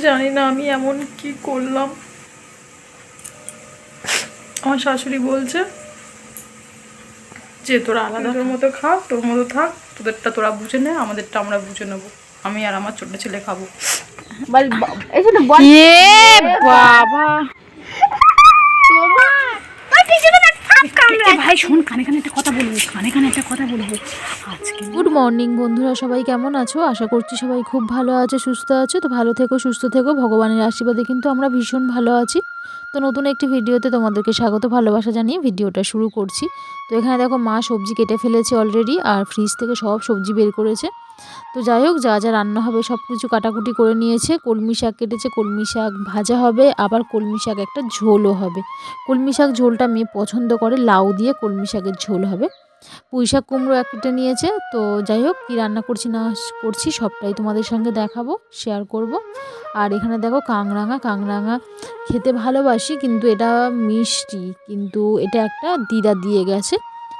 জানি না আমি এমন কি করলাম। আমার শাশুড়ি বলছে যে তোরা আলাদা তোর মতো খা, তোর মতো থাক, তোদেরটা তোরা বুঝে নে, আমাদেরটা আমরা বুঝে নেবো, আমি আর আমার ছোট ছেলে খাবো। বাবা ভাই শোন, কানে কানে একটা কথা বলবো, কানে কানে একটা কথা বলবো আজকে। গুড মর্নিং বন্ধুরা, সবাই কেমন আছো? আশা করছি সবাই খুব ভালো আছো, সুস্থ আছো। তো ভালো থেকো, সুস্থ থেকো, ভগবানের আশীর্বাদে কিন্তু আমরা ভীষণ ভালো আছি। তো নতুন একটি ভিডিওতে তোমাদেরকে স্বাগত, ভালোবাসা জানিয়ে ভিডিওটা শুরু করছি। তো এখানে দেখো মা সবজি কেটে ফেলেছে অলরেডি, আর ফ্রিজ থেকে সব সবজি বের করেছে। তো যাই হোক, যা যা রান্না হবে সব কিছু কাটাকুটি করে নিয়েছে। কলমি শাক কেটেছে, কলমি শাক ভাজা হবে, আবার কলমি শাক একটা ঝোলও হবে। কলমি শাক ঝোলটা মেয়ে পছন্দ করে, লাউ দিয়ে কলমি শাকের ঝোল হবে। পুঁই শাক কুমড়ো এক কেটে নিয়েছে। তো যাই হোক, কী রান্না করছি না করছি সবটাই তোমাদের সঙ্গে দেখাবো, শেয়ার করব। আর এখানে দেখো কাংরাঙা খেতে ভালোবাসি, কিন্তু এটা মিষ্টি, কিন্তু এটা একটা দিদা দিয়ে গেছে।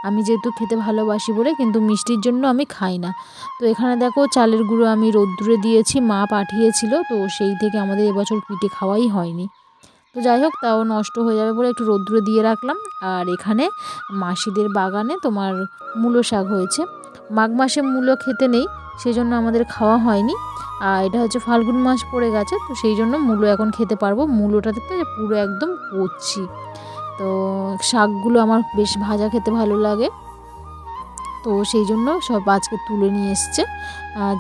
আমি যেহেতু খেতে ভালোবাসি বলে, কিন্তু মিষ্টির জন্য আমি খাই না। তো এখানে দেখো চালের গুঁড়ো আমি রোদ্দুরে দিয়েছি, মা পাঠিয়েছিল, তো সেই থেকে আমাদের এবছর পিঠে খাওয়াই হয়নি। তো যাই হোক, তাও নষ্ট হয়ে যাবে বলে একটু রোদ্দুরে দিয়ে রাখলাম। আর এখানে মাসিদের বাগানে তোমার মূলো শাক হয়েছে। মাঘ মাসে মূলো খেতে নেই, সেই জন্য আমাদের খাওয়া হয়নি। আর এটা হচ্ছে ফাল্গুন মাস পড়ে গেছে, তো সেই জন্য মূলো এখন খেতে পারবো। মূলোটা দেখতে পুরো একদম কচি। তো শাকগুলো আমার বেশ ভাজা খেতে ভালো লাগে, তো সেই জন্য সব আজকে তুলে নিয়ে এসছে।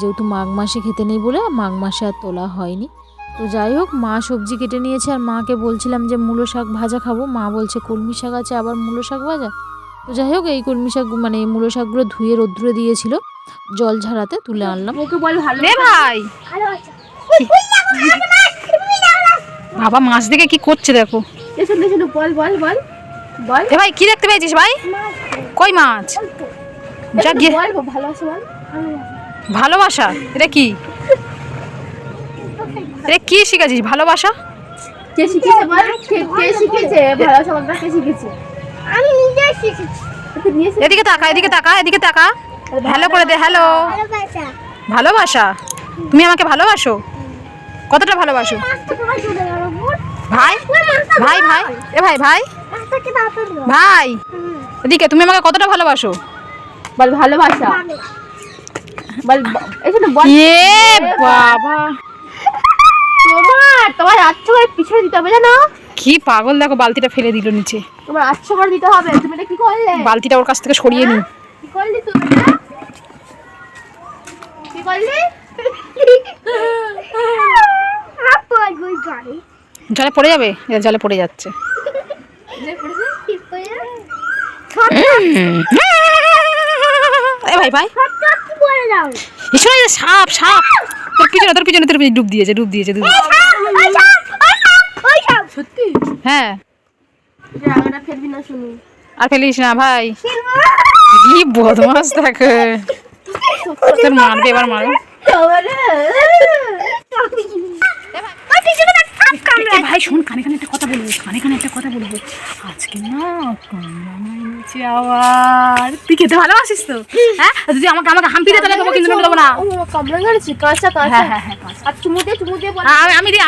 যেহেতু মাঘ মাসে খেতে নেই বলে মাঘ মাসে আর তোলা হয়নি। তো যাই হোক, মা সবজি কেটে নিয়েছে, আর মাকে বলছিলাম যে মূলো শাক ভাজা খাবো, মা বলছে কলমি শাক আছে, আবার মূলো শাক ভাজা। তো যাই হোক, এই কলমি শাক মানে মূলো শাকগুলো ধুয়ে রোদ্দুরে দিয়েছিল, জল ঝাড়াতে তুলে আনলাম। ওকে বল ভালো রে ভাই। বাবা মাছ দেখে কি করছে দেখো। বল বল বল বল এ ভাই কি দেখতে পেয়েছিস ভাই? কই মাছ? যা গিয়ে ভালোবাসা বল। ভালোবাসা, এটা কি? এটা কি শিখেছিস ভালোবাসা? কে শিখেছে বল? কে শিখেছে ভালোবাসা বলটা? কে শিখেছে? আমি নিজে শিখেছি। এদিকে তাকা, এদিকে তাকা, এদিকে তাকা, হ্যালো করে দে। হ্যালো। ভালোবাসা। ভালোবাসা? তুমি আমাকে ভালোবাসো? কতটা ভালোবাসো ভাই? ভাই ভাই এ ভাই ভাই ভাই এদিকে, তুমি আমাকে কতটা ভালোবাসো? বল ভালোবাসা বল। এখানে বল। এ বাবা, তোমার 800 করে পিছনে দিতে হবে জানো? কি পাগল দেখো, বালতিটা ফেলে দিল নিচে। তোমার 800 করে দিতে হবে। তুমি এটা কি করলে? বালতিটা ওর কাছ থেকে সরিয়ে নি। কি করলি তুমি? কি করলি? জলে পড়ে যাবে, জলে পড়ে যাচ্ছে। এ ভাই ভাই, সাপ সাপ, তোর পিছনে তোর পিছনে তোর পিছনে ডুব দিয়েছে, ডুব দিয়েছে, ডুব দিয়েছে। সত্যি? হ্যাঁ, জায়গাটা ফেলবি না শুনি। আর ফেলিস না ভাই, কি বদমাস থাকে। তোর মারবে, এবার মারো। ভাই শোন, কানে কানে একটা কথা বলবো, কানে কানে একটা কথা বলবো আজকে না। আবার তুই খেতে ভালোবাসিস তো? হ্যাঁ, যদি আমাকে আমাকে হাম্পি দিয়ে তাহলে তোমাকে কিন্তু দেবো না। কামড়া গেছে কাঁচা কাঁচা। হ্যাঁ হ্যাঁ হ্যাঁ, আর চুমু দে বল।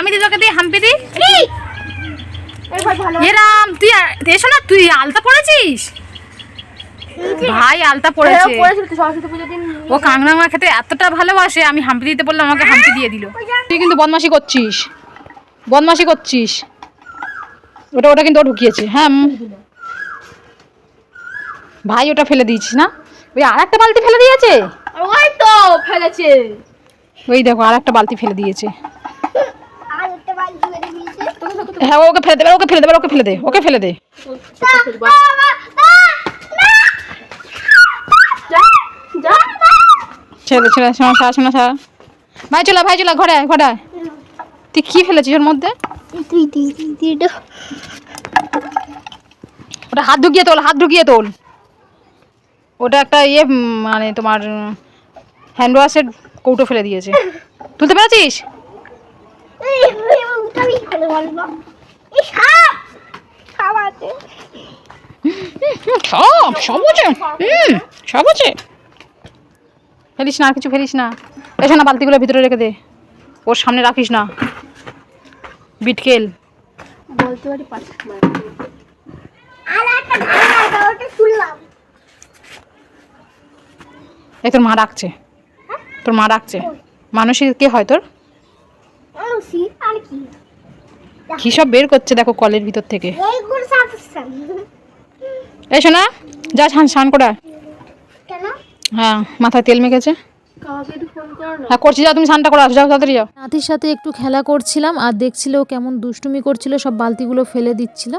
আমি দি তোকে দিয়ে হাম্পি দি। এই ভাই ভালো। এরাম তুই এসো না, তুই আলতা পড়েছিস? ভাই আলতা পড়েছে। পড়েছিল তো সরস্বতী পূজার দিন। ও কাংড়া খেতে এতটা ভালোবাসে, আমি হাম্পি দিতে বললাম, আমাকে হাম্পি দিয়ে দিল। তুই কিন্তু বদমাশি করছিস, বদমাশি করছিস। ওটা ওটা কিন্তু ও ঢুকিয়েছে। হ্যাঁ ভাই, ওটা ফেলে দিয়েছিস না? ওই আর একটা বালতি ফেলে দিয়েছে। ওই তো ফেলেছে। ওই দেখো আর একটা বালতি ফেলে দিয়েছে। আর একটা বালতি ফেলে দিয়েছে। হ্যাঁ, ওকে ফেলে দেবে, ওকে ফেলে দেবে, ওকে ফেলে দে, ওকে ফেলে দে। ছেড়ে ছেড়ে, শোনা শোনা শোনা। ভাই চলা, ভাই চলা, ঘরে আয়, ঘরে আয়। তুই কি ফেলেছিস ওর মধ্যে? ওটা হাত ঢুকিয়ে তোল, হাত ঢুকিয়ে তোল। ওটা একটা মানে তোমার হ্যান্ড ওয়াশের কৌটো ফেলে দিয়েছে। তুলতে পেরেছিস? সব সব আছে, সব আছে। ফেলিস না, আর কিছু ফেলিস না। এসো না, বালতিগুলো ভিতরে রেখে দে। ওর সামনে রাখিস না, বিটকেল। বলতে পারি পাঁচ আর একটা ঢাকা ওটা তুললাম। এই তোর মা ডাকছে, তোর মা ডাকছে। মানসী কে হয় তোর? মানসী আর কি? কি সব বের করছে দেখো কলের ভিতর থেকে। এইগুলো সাবস্ক্রাইব। এই শোনা, যা স্নান করে আয়। কেন? হ্যাঁ, মাথায় তেল মেখেছে। কাউকে একটু ফোন করো না। হ্যাঁ করছি, যাও তুমি স্নানটা করে আসো, যাও তাড়াতাড়ি যাও। নাতির সাথে একটু খেলা করছিলাম আর দেখছিল ও কেমন দুষ্টুমি করছিল, সব বালতিগুলো ফেলে দিচ্ছিল।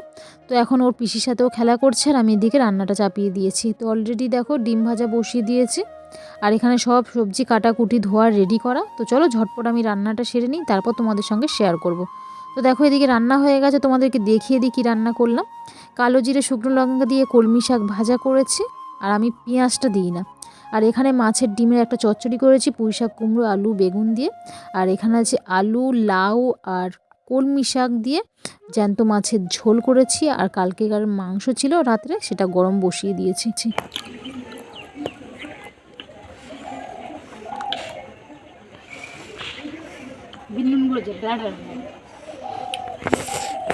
তো এখন ওর পিসির সাথেও খেলা করছে আর আমি এদিকে রান্নাটা চাপিয়ে দিয়েছি। তো অলরেডি দেখো ডিম ভাজা বসিয়ে দিয়েছি আর এখানে সব সবজি কাটাকুটি ধোয়া রেডি করা। তো চলো ঝটপট আমি রান্নাটা সেরে নিই, তারপর তোমাদের সঙ্গে শেয়ার করব। তো দেখো এদিকে রান্না হয়ে গেছে, তোমাদেরকে দেখিয়ে দিই কী রান্না করলাম। কালো জিরে শুকনো লঙ্কা দিয়ে কলমি শাক ভাজা করেছি আর আমি পেঁয়াজটা দিই না। আর এখানে মাছের ডিমের একটা চচ্চড়ি করেছি পুঁই শাক, কুমড়ো, আলু, বেগুন দিয়ে। আর এখানে আছে আলু, লাউ আর কলমি শাক দিয়ে জ্যান্ত মাছের ঝোল করেছি। আর কালকেকার মাংস ছিল রাত্রে, সেটা গরম বসিয়ে দিয়েছি।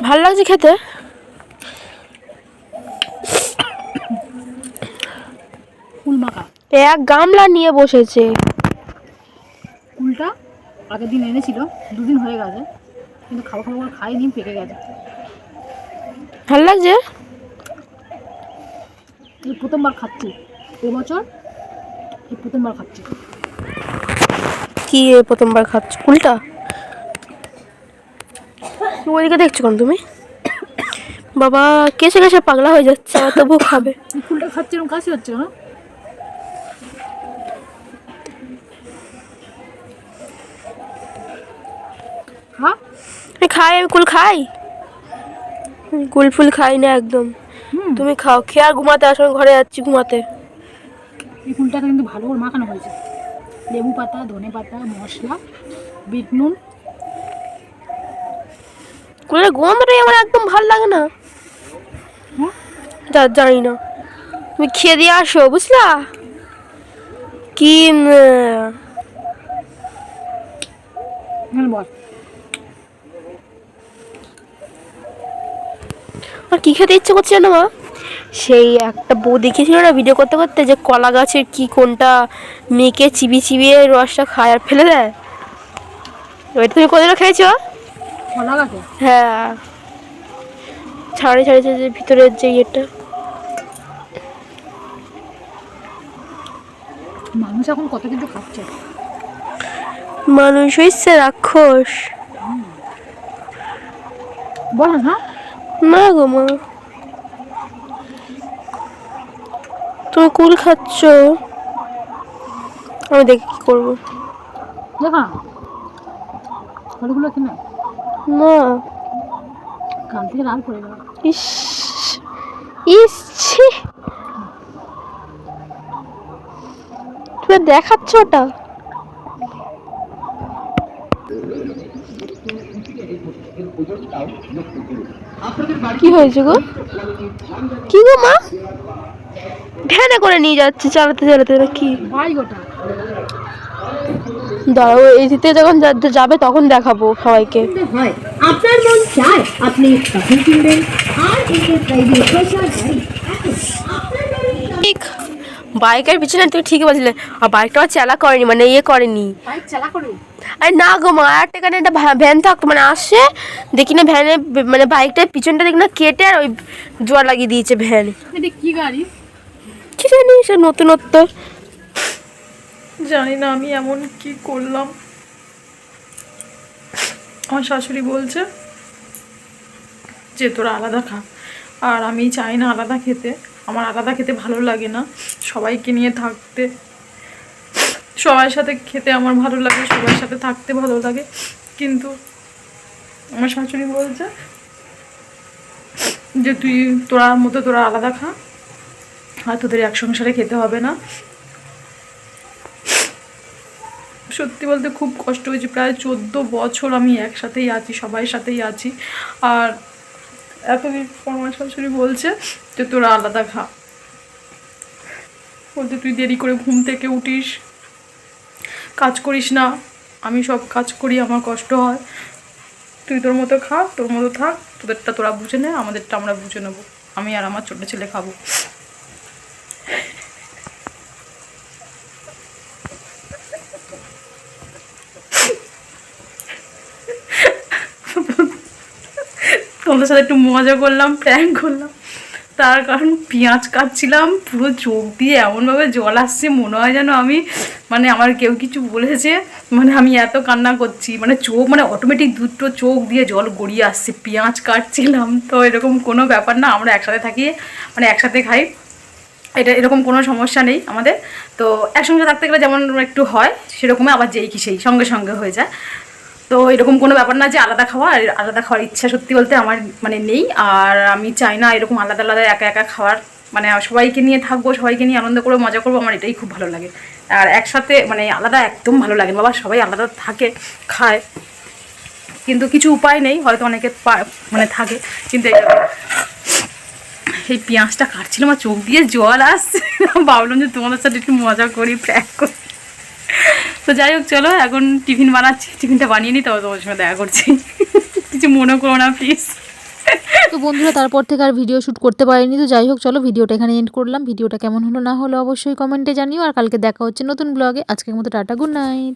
ভাল লাগছে খেতে। কুল মাখা, এক গামলা নিয়ে বসেছে। কুলটা আগের দিন এনেছিল, দুদিন হয়ে গেছে, কিন্তু খাবো খাবো করে খাইনি, পেকে গেছে। ভাল লাগছে। এই প্রথমবার খাচ্ছি এবছর, এই প্রথমবার খাচ্ছি। কি প্রথমবার খাচ্ছ কুলটা? ওইদিকে দেখছো কেন তুমি? বাবা কেসে কেসে পাগলা হয়ে যাচ্ছে, আর তবু খাবে। এই কুলটা খাচ্ছি, এরকম কাশি হচ্ছে না? হ্যাঁ আমি খাই, আমি কুল খাই, কুল ফুল খাই না একদম। তুমি খাও, খেয়ে আর ঘুমাতে আসো, আমি ঘরে যাচ্ছি ঘুমাতে। এই কুলটাকে কিন্তু ভালো করে মাখানো হয়েছে, লেবু পাতা, ধনে পাতা, মশলা, বিট নুন। কুলের গন্ধটাই আমার একদম ভালো লাগে না। হ্যাঁ জানি না, তুমি খেয়ে দিয়ে আসো বুঝলা কি? হ্যাঁ বল। আর কি খেতে ইচ্ছে করছে না মা? সেই একটা বউ দেখিয়েছিল না ভিডিও করতে করতে, যে কলা গাছের কি কোনটা মেখে চিবিয়ে চিবিয়ে রসটা খায় আর ফেলে দেয়। ওইটা তুমি কোনদিনও খেয়েছো? কলা গাছে হ্যাঁ, ছাড়ে ছাড়ে যে ভিতরের যে ইয়েটা। মানুষ এখন কত কিন্তু খাচ্ছে। মানুষ হইছে রাক্ষস। বল না। না গো মা, তুমি কুল খাচ্ছ, আমি দেখি কি করবো। দেখা ফলগুলো কিনে না, কাল থেকে লাল পড়ে গেল। ইস ইস ছি, তুমি দেখাচ্ছ ওটা? কি হয়েছে গো? কি গো মা, ঢেনে করে নিয়ে যাচ্ছে চালাতে চালাতে কি? ভাই গোটা দাঁড়াও, এই দিতে যখন যাবে তখন দেখাবো সবাইকে। হয় আপনার মন চায় আপনি তখন কিনবেন। আর একে প্রাইভেট প্রচার গাড়ি এখন আপনার ঠিক বাইকের পিছনে তুমি ঠিকই বলছিলে, আর বাইকটা আমার চালা করেনি, মানে ইয়ে করেনি। বাইক চালা করে আরে না গো মা, একটা এখানে একটা ভ্যান থাকতো, মানে আসে দেখি না ভ্যানে, মানে বাইকটার পিছনটা দেখি না কেটে আর ওই জোয়ার লাগিয়ে দিয়েছে ভ্যান। এটা কি গাড়ি কি জানি, সে নতুনত্ব। জানি না আমি এমন কি করলাম। আমার শাশুড়ি বলছে যে তোরা আলাদা খা, আর আমি চাই না আলাদা খেতে, আমার আলাদা খেতে ভালো লাগে না, সবাইকে নিয়ে থাকতে, সবার সাথে খেতে আমার ভালো লাগে, সবার সাথে থাকতে ভালো লাগে। কিন্তু আমার শাশুড়ি বলছে যে তোরা আলাদা খা, আর তোদের এক সংসারে খেতে হবে না। সত্যি বলতে খুব কষ্ট হয়েছে, প্রায় 14 বছর আমি একসাথেই আছি, সবাই সাথেই আছি, আর এতদিন পর আমার শাশুড়ি বলছে যে তোরা আলাদা খা। বলতে তুই দেরি করে ঘুম থেকে উঠিস, কাজ করিস না, আমি সব কাজ করি, আমার কষ্ট হয়। তুই তোর মতো খা, তোর মতো থাক, তোদেরটা তোরা বুঝে নে, আমাদেরটা আমরা বুঝে নেবো। আমি আর আমার ছোটো ছেলে খাবো। তোমাদের সাথে একটু মজা করলাম, প্র্যাঙ্ক করলাম, তার কারণ পেঁয়াজ কাটছিলাম, পুরো চোখ দিয়ে এমনভাবে জল আসছে, মনে হয় যেন আমি মানে আমার কেউ কিছু বলেছে, মানে আমি এত কান্না করছি, মানে চোখ মানে অটোমেটিক দুটো চোখ দিয়ে জল গড়িয়ে আসছে। পেঁয়াজ কাটছিলাম, তো এরকম কোনো ব্যাপার না, আমরা একসাথে থাকি, মানে একসাথে খাই, এটা এরকম কোনো সমস্যা নেই আমাদের। তো একসঙ্গে থাকতে গেলে যেমন একটু হয়, সেরকমই আবার যেই কি সেই সঙ্গে সঙ্গে হয়ে যায়। তো এরকম কোনো ব্যাপার না যে আলাদা খাওয়া, আর আলাদা খাওয়ার ইচ্ছা সত্যি বলতে আমার মানে নেই। আর আমি চাই না এরকম আলাদা আলাদা একা একা খাওয়ার, মানে সবাইকে নিয়ে থাকবো, সবাইকে নিয়ে আনন্দ করে মজা করবো, আমার এটাই খুব ভালো লাগে। আর একসাথে মানে আলাদা একদম ভালো লাগে না বাবা, সবাই আলাদা থাকে খায়, কিন্তু কিছু উপায় নেই, হয়তো অনেকে মানে থাকে, কিন্তু এই পেঁয়াজটা কাটছিল আমার চোখ দিয়ে জল আসছে, ভাবলাম যে তোমাদের সাথে একটু মজা করি, প্র্যাঙ্ক করি। তো যাই হোক, চলো এখন টিফিন বানাচ্ছি, টিফিনটা বানিয়ে নিই, তবে তোমার সঙ্গে দেখা করছি। কিছু মনে করো না প্লিজ। তো বন্ধুরা তারপর থেকে আর ভিডিও শ্যুট করতে পারিনি। তো যাই হোক চলো ভিডিওটা এখানে এন্ড করলাম। ভিডিওটা কেমন হলো না হলো অবশ্যই কমেন্টে জানিও। আর কালকে দেখা হচ্ছে নতুন ব্লগে। আজকের মতো টাটা, গুড নাইট।